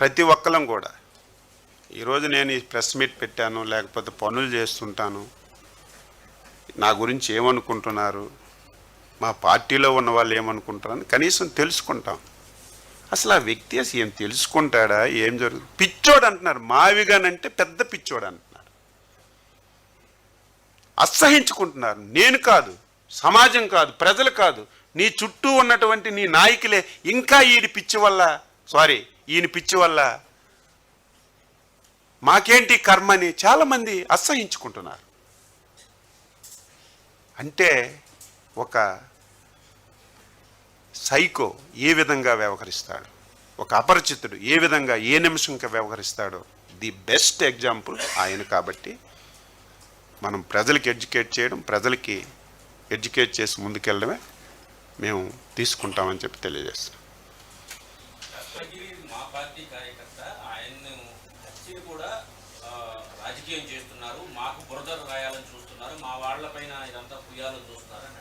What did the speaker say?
ప్రతి ఒక్కరం కూడా ఈరోజు నేను ఈ ప్రెస్ మీట్ పెట్టాను, లేకపోతే పనులు చేస్తుంటాను, నా గురించి ఏమనుకుంటున్నారు, మా పార్టీలో ఉన్న వాళ్ళు ఏమనుకుంటారని కనీసం తెలుసుకుంటాం. అసలు ఆ వ్యక్తి అసలు ఏం తెలుసుకుంటాడా, ఏం జరుగుతుంది? పిచ్చోడు అంటున్నారు, మావిగానంటే పెద్ద పిచ్చోడు అంటున్నారు. అసహించుకుంటున్నారు. నేను కాదు, సమాజం కాదు, ప్రజలు కాదు, నీ చుట్టూ ఉన్నటువంటి నీ నాయకులే ఇంకా ఈయన పిచ్చి వల్ల మాకేంటి కర్మని చాలామంది అసహించుకుంటున్నారు. అంటే ఒక సైకో ఏ విధంగా వ్యవహరిస్తాడు, ఒక అపరిచితుడు ఏ విధంగా ఏ నిమిషంగా వ్యవహరిస్తాడో ది బెస్ట్ ఎగ్జాంపుల్ ఆయన. కాబట్టి మనం ప్రజలకి ఎడ్యుకేట్ చేయడం, ప్రజలకి ఎడ్యుకేట్ చేసి ముందుకెళ్ళడమే మేము తీసుకుంటామని చెప్పి తెలియజేస్తాం. మా పార్టీ కార్యకర్త ఆయన్ని కూడా రాజకీయం చేస్తున్నారు, మాకు బురద రాయాలని చూస్తున్నారు, మా వాళ్ళపైన ఇదంతా పుయ్యాలని చూస్తున్నారు.